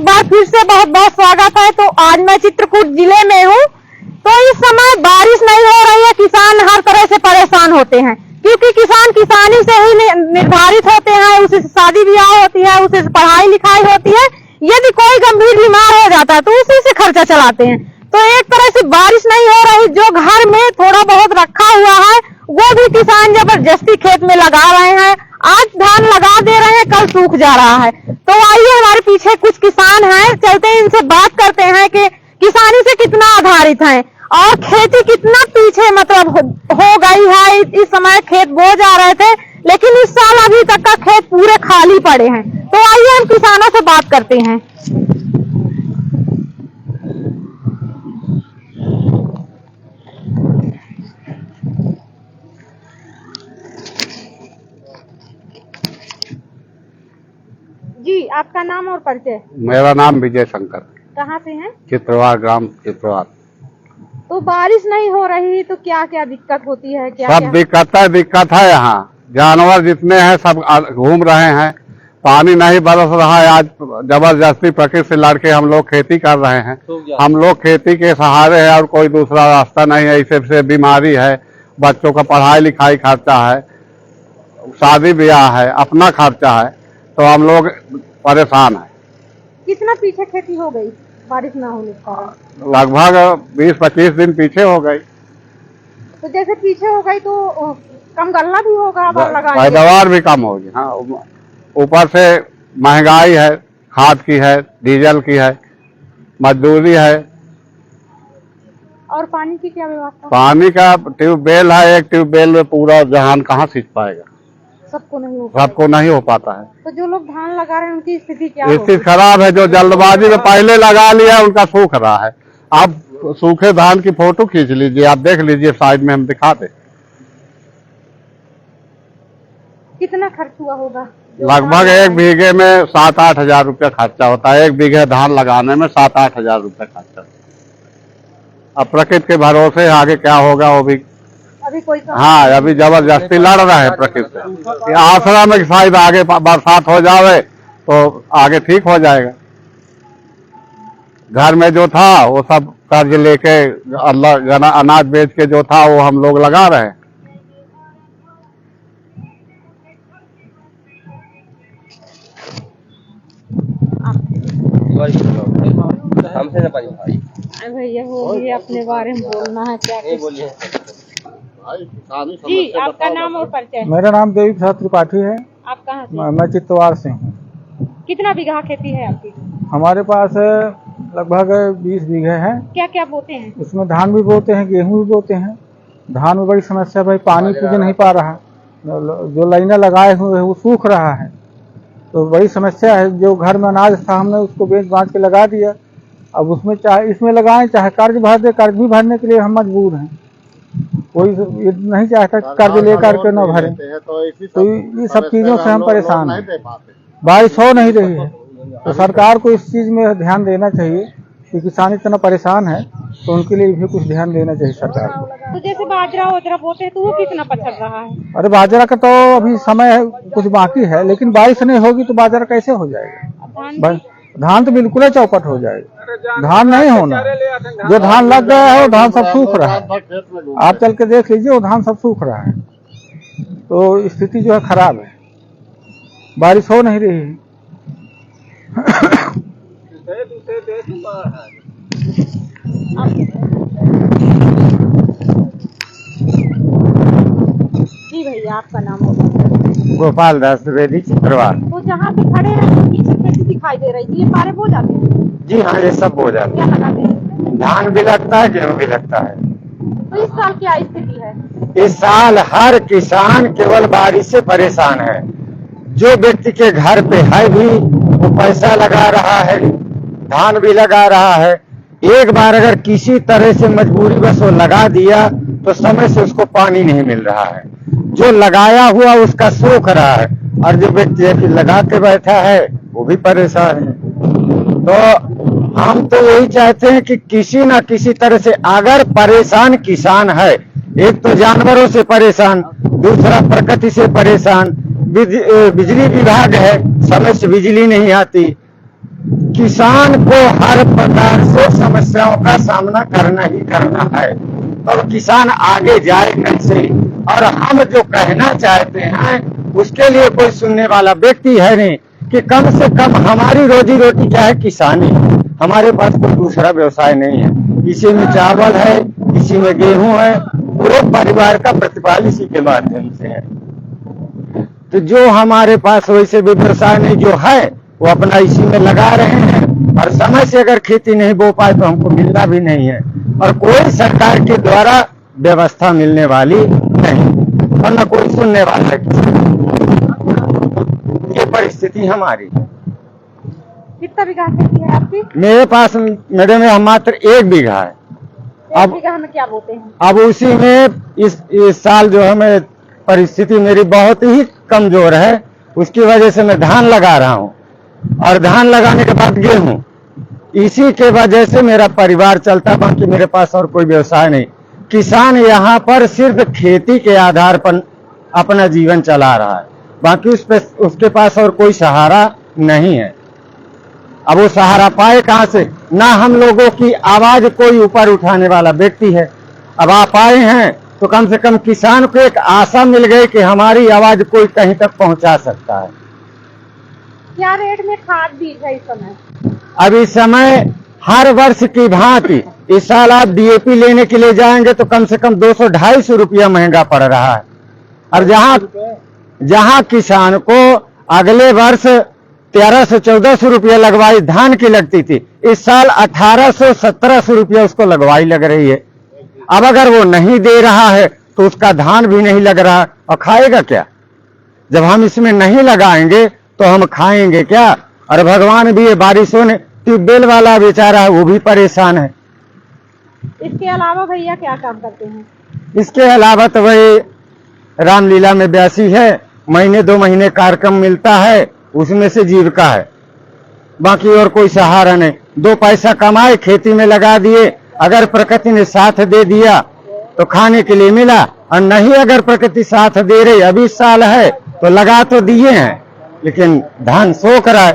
बार फिर से बहुत बहुत स्वागत है। तो आज मैं चित्रकूट जिले में हूँ। तो इस समय बारिश नहीं हो रही है, किसान हर तरह से परेशान होते हैं, क्योंकि किसान किसानी से ही निर्धारित होते हैं। उसे शादी ब्याह होती है, उसे पढ़ाई लिखाई होती है। यदि कोई गंभीर बीमार हो जाता है तो उसी से खर्चा चलाते हैं। तो एक तरह से बारिश नहीं हो रही, जो घर में थोड़ा बहुत रखा हुआ है वो भी किसान जबरदस्ती खेत में लगा रहे हैं। आज धान लगा दे रहे हैं, कल सूख जा रहा है। तो आइए, हमारे पीछे कुछ किसान हैं, चलते हैं इनसे बात करते हैं कि किसानी से कितना आधारित हैं और खेती कितना पीछे मतलब हो गई है। इस समय खेत बो जा रहे थे, लेकिन इस साल अभी तक का खेत पूरे खाली पड़े हैं। तो आइए हम किसानों से बात करते हैं। जी, आपका नाम और परिचय? मेरा नाम विजय शंकर। कहाँ से हैं? चित्रवार, ग्राम चित्रवार। तो बारिश नहीं हो रही तो क्या क्या दिक्कत होती है? सब दिक्कत है यहाँ। जानवर जितने हैं सब घूम रहे हैं, पानी नहीं बरस रहा है। आज जबरदस्ती प्रकृति से लड़के हम लोग खेती कर रहे हैं। हम लोग खेती के सहारे हैं और कोई दूसरा रास्ता नहीं है। इससे बीमारी है, बच्चों का पढ़ाई लिखाई खर्चा है, शादी ब्याह है, अपना खर्चा है, तो हम लोग परेशान हैं। कितना पीछे खेती हो गई बारिश ना होने के कारण? लगभग 20-25 दिन पीछे हो गई। तो जैसे पीछे हो गई तो कम गलना भी होगा, पैदावार भी कम होगी। हाँ, ऊपर से महंगाई है, खाद की है, डीजल की है, मजदूरी है। और पानी की क्या व्यवस्था? पानी का ट्यूबवेल है, एक ट्यूबवेल में पूरा जहान कहाँ सींच पाएगा? सबको नहीं हो पाता है। तो जो लोग धान लगा रहे हैं उनकी स्थिति क्या? स्थिति खराब है। जो जल्दबाजी में पहले लगा लिया उनका सूख रहा है। आप सूखे धान की फोटो खींच लीजिए, आप देख लीजिए, साइड में हम दिखा दे। कितना खर्च हुआ होगा? लगभग 1 बीघे में 7-8 हजार रुपया खर्चा होता है। 1 बीघे धान लगाने में 7-8 हजार रुपया खर्चा। अब प्रकृति के भरोसे आगे क्या होगा वो भी अभी कोई हाँ, अभी जबरदस्ती लड़ रहा है प्रकृति से। आसरा में शायद आगे बरसात हो जावे तो आगे ठीक हो जाएगा। घर में जो था वो सब कर्ज लेके अनाज बेच के जो था वो हम लोग लगा रहे हैं। भैया बोलिए, अपने बारे में बोलना है क्या? बोलिए जी, आपका नाम और परिचय? मेरा नाम देवी प्रसाद त्रिपाठी है। आप कहाँ से? मैं चित्रवार से हूँ। कितना बीघा खेती है आपकी? हमारे पास लगभग 20 बीघे है। क्या क्या बोते हैं? उसमें धान भी बोते हैं, गेहूं भी बोते हैं। धान में बड़ी समस्या भाई, पानी पूजे नहीं पा रहा। जो लाइनें लगाए हुए है वो सूख रहा है, तो बड़ी समस्या है। जो घर में अनाज था हमने उसको बेच बांच के लगा दिया। अब उसमें चाहे इसमें लगाएं चाहे कर्ज भर दे, कर्ज भी भरने के लिए हम मजबूर हैं। कोई नहीं चाहता कर्ज लेकर के न भरे। तो ये सब चीजों से हम परेशान हैं। बारिश हो नहीं रही है, तो सरकार को इस चीज में ध्यान देना चाहिए कि किसान इतना परेशान है, तो उनके लिए भी कुछ ध्यान देना चाहिए सरकार को। तो जैसे बाजरा बोते हैं तो वो कितना पछड़ रहा है? अरे बाजरा का तो अभी समय है, कुछ बाकी है, लेकिन बारिश नहीं होगी तो बाजरा कैसे हो जाएगा? धान तो बिल्कुल ही चौपट हो जाएगा। धान नहीं होना, जो धान लग गया है वो धान सब सूख रहा है। आप चल के देख लीजिए, वो धान सब सूख रहा है। तो स्थिति जो है खराब है, बारिश हो नहीं रही है। जी भैया, आपका नाम होगा? गोपाल दास द्विवेदी, चित्रवार। तो जहाँ पे खड़े हैं पीछे खेती दिखाई दे रही थी, ये सारे बो जाते हैं? जी हाँ, ये सब हो जाता है। क्या लगाते हैं? धान भी लगता है, गेहूँ भी लगता है। तो इस साल क्या स्थिति है? इस साल हर किसान केवल बारिश से परेशान है। जो व्यक्ति के घर पे है भी वो पैसा लगा रहा है, धान भी लगा रहा है। एक बार अगर किसी तरह से मजबूरी बस वो लगा दिया तो समय से उसको पानी नहीं मिल रहा है। जो लगाया हुआ उसका सूख रहा है, और जो व्यक्ति लगा के बैठा है वो भी परेशान है। तो हम तो यही चाहते हैं कि किसी न किसी तरह से, अगर परेशान किसान है, एक तो जानवरों से परेशान, दूसरा प्रकृति से परेशान, बिजली विभाग है, समय से बिजली नहीं आती, किसान को हर प्रकार से समस्याओं का सामना करना ही करना है। तो किसान आगे जाए कैसे? और हम जो कहना चाहते हैं उसके लिए कोई सुनने वाला व्यक्ति है नहीं कि कम से कम हमारी रोजी रोटी क्या है, किसानी। हमारे पास कोई दूसरा व्यवसाय नहीं है। इसी में चावल है, इसी में गेहूं है, पूरे परिवार का प्रतिपाल इसी के माध्यम से है। तो जो हमारे पास वैसे भी व्यवसाय नहीं जो है वो अपना इसी में लगा रहे हैं, और समय से अगर खेती नहीं बो पाए तो हमको मिलना भी नहीं है, और कोई सरकार के द्वारा व्यवस्था मिलने वाली नहीं, और न कोई सुनने वाला है। ये परिस्थिति हमारी। कितना बीघा खेती है आपकी? मेरे पास मेरे में मात्र 1 बीघा है। एक बीघा में क्या बोते हैं? अब उसी में इस साल जो है मैं परिस्थिति मेरी बहुत ही कमजोर है, उसकी वजह से मैं धान लगा रहा हूँ, और धान लगाने के बाद गेहूं। इसी के वजह से मेरा परिवार चलता, बाकी मेरे पास और कोई व्यवसाय नहीं। किसान यहाँ पर सिर्फ खेती के आधार पर अपना जीवन चला रहा है, बाकी उसके पास और कोई सहारा नहीं है। अब वो सहारा पाए कहाँ से? ना हम लोगों की आवाज कोई ऊपर उठाने वाला व्यक्ति है। अब आप आए हैं तो कम से कम किसान को एक आशा मिल गई कि हमारी आवाज कोई कहीं तक पहुंचा सकता है। क्या रेट में खाद बीज है इस समय? अब इस समय हर वर्ष की भांति इस साल आप डीएपी लेने के लिए जाएंगे तो कम से कम 200-250 रुपया महंगा पड़ रहा है। और जहां किसान को अगले वर्ष 1300-1400 रुपया लगवाई धान की लगती थी, इस साल 1800-1700 रुपया उसको लगवाई लग रही है। अब अगर वो नहीं दे रहा है तो उसका धान भी नहीं लग रहा, और खाएगा क्या? जब हम इसमें नहीं लगाएंगे तो हम खाएंगे क्या? और भगवान भी ये बारिशों ने, ट्यूबवेल वाला बेचारा है वो भी परेशान है। इसके अलावा भैया क्या काम करते हैं? इसके अलावा तो वही रामलीला में ब्यासी है, महीने 2 महीने कार्यक्रम मिलता है, उसमें से जीविका है, बाकी और कोई सहारा नहीं। 2 पैसा कमाए, खेती में लगा दिए, अगर प्रकृति ने साथ दे दिया तो खाने के लिए मिला, और नहीं अगर प्रकृति साथ दे रही, अभी साल है तो लगा तो दिए हैं लेकिन धान सोख रहा है,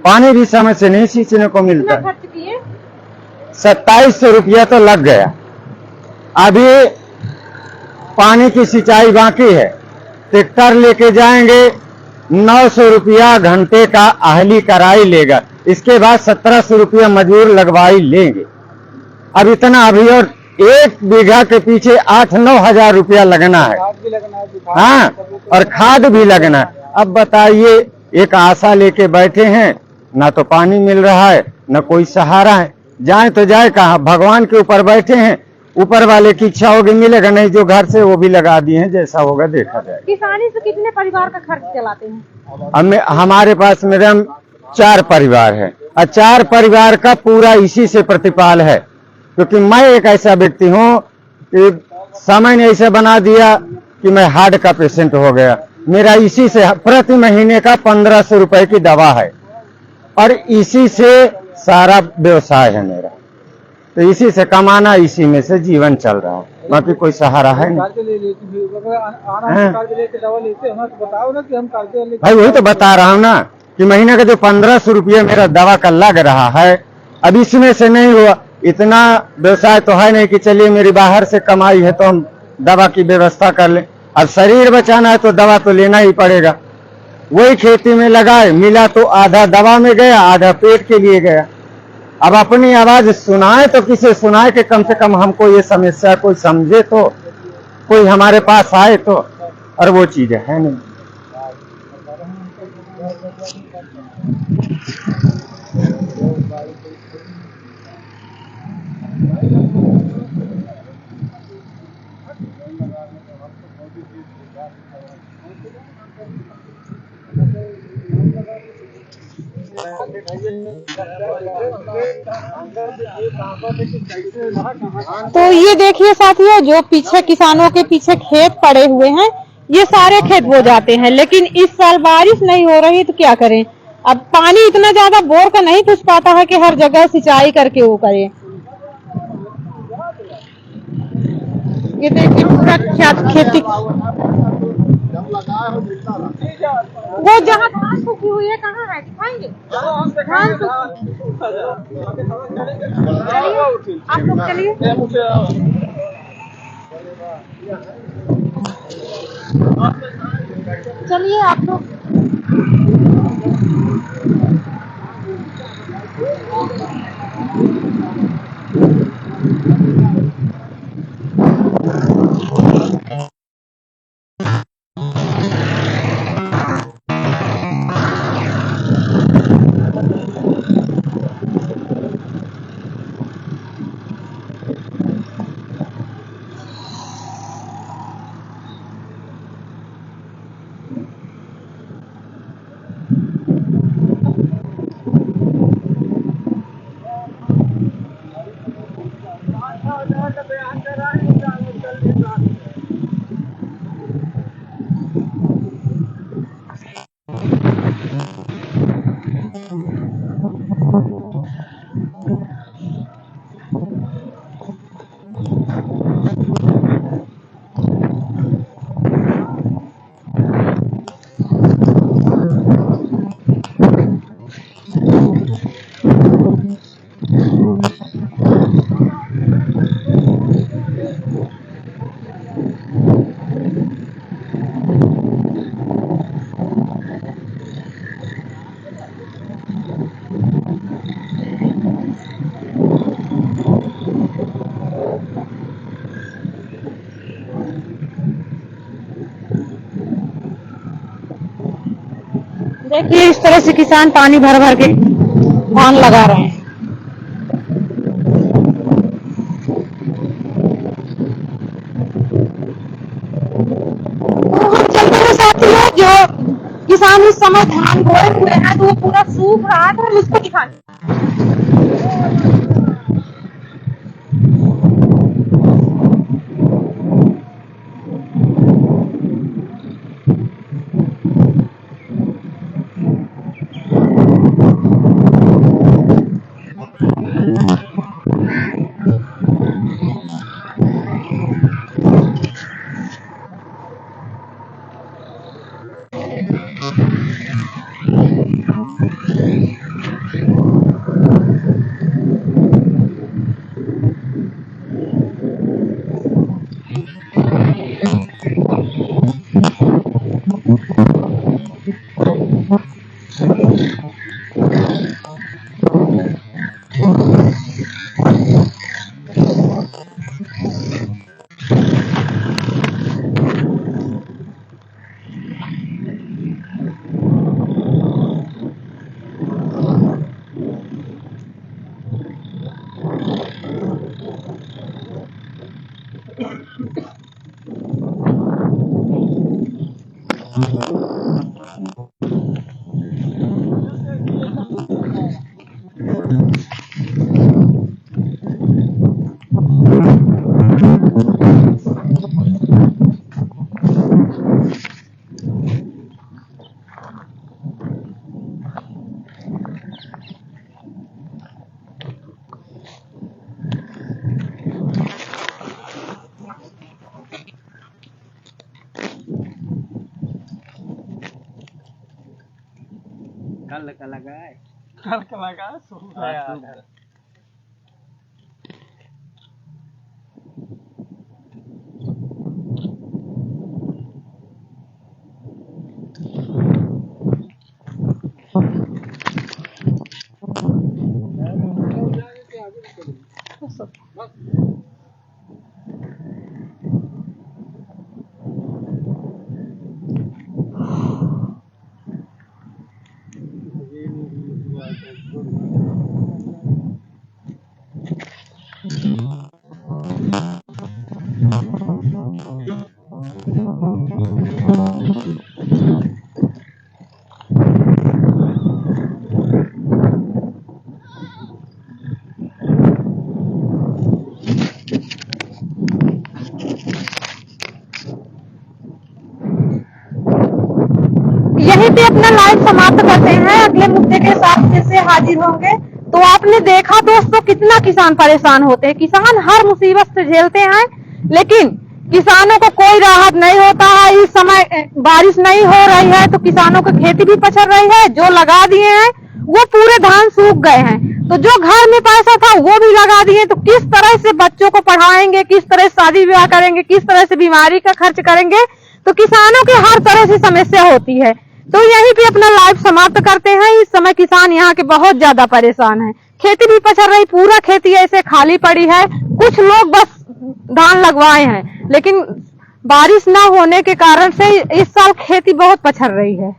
पानी भी समय से नहीं सींचने को मिलता। कितना खर्च किए? 2700 रुपया तो लग गया। अभी पानी की सिंचाई बाकी है, ट्रैक्टर लेके जाएंगे 900 रुपया घंटे का आहली कराई लेगा, इसके बाद 1700 रुपया मजदूर लगवाई लेंगे। अब इतना अभी और 1 बीघा के पीछे 8-9 हजार रुपया लगना है। हाँ, और खाद भी लगना है। अब बताइए, एक आशा लेके बैठे हैं, ना तो पानी मिल रहा है ना कोई सहारा है, जाए तो जाए कहाँ? भगवान के ऊपर बैठे हैं, ऊपर वाले की इच्छा होगी मिलेगा, नहीं जो घर से वो भी लगा दिए हैं, जैसा होगा देखा जाए। किसानी से कितने परिवार का खर्च चलाते हैं? हमारे पास मैडम 4 परिवार है, और 4 परिवार का पूरा इसी से प्रतिपाल है, क्योंकि मैं एक ऐसा व्यक्ति हूँ कि समय ने ऐसा बना दिया कि मैं हार्ट का पेशेंट हो गया। मेरा इसी से प्रति महीने का 1500 रुपए की दवा है, और इसी से सारा व्यवसाय है मेरा, तो इसी से कमाना, इसी में से जीवन चल रहा है, बाकी कोई सहारा है नहीं। भाई वही तो बता रहा हूँ ना कि महीने का जो 1500 रुपया मेरा दवा का लग रहा है, अब इसमें से नहीं हुआ। इतना व्यवसाय तो है नहीं कि चलिए मेरी बाहर से कमाई है तो हम दवा की व्यवस्था कर लें। अब शरीर बचाना है तो दवा तो लेना ही पड़ेगा। वही खेती में लगाए, मिला तो आधा दवा में गया, आधा पेट के लिए गया। अब अपनी आवाज सुनाए तो किसे सुनाए कि कम से कम हमको ये समस्या कोई समझे, तो कोई हमारे पास आए तो, और वो चीज है नहीं। तो ये देखिए साथियों, जो पीछे किसानों के पीछे खेत पड़े हुए हैं, ये सारे खेत बो जाते हैं, लेकिन इस साल बारिश नहीं हो रही तो क्या करें? अब पानी इतना ज्यादा बोर का नहीं पूछ पाता है कि हर जगह सिंचाई करके वो करे। ये देखिए पूरा खेती वो जहाँ धान सूखी हुई है कहाँ है, दिखाएंगे? धान सूखी, आप लोग चलिए। चलिए आप लोग। देखिए इस तरह से किसान पानी भर भर के धान लगा रहे हैं। तो हम चलते हैं साथियों, जो किसान इस समय धान बोए हुए हैं तो वो पूरा सूख रहा है, तो हम उसको दिखाएं। कल का लगा यहीं पे अपना लाइव समाप्त करते हैं, अगले मुद्दे के साथ फिर से हाजिर होंगे। तो आपने देखा दोस्तों कितना किसान परेशान होते हैं। किसान हर मुसीबत से झेलते हैं, लेकिन किसानों को कोई राहत नहीं होता है। इस समय बारिश नहीं हो रही है तो किसानों की खेती भी पछड़ रही है। जो लगा दिए हैं वो पूरे धान सूख गए हैं, तो जो घर में पैसा था वो भी लगा दिए, तो किस तरह से बच्चों को पढ़ाएंगे, किस तरह से शादी विवाह करेंगे, किस तरह से बीमारी का खर्च करेंगे। तो किसानों की हर तरह से समस्या होती है। तो यहीं पे अपना लाइफ समाप्त करते हैं। इस समय किसान यहाँ के बहुत ज्यादा परेशान है। खेती भी पछड़ रही, पूरा खेती ऐसे खाली पड़ी है। कुछ लोग बस धान लगवाए हैं, लेकिन बारिश ना होने के कारण से इस साल खेती बहुत पछड़ रही है।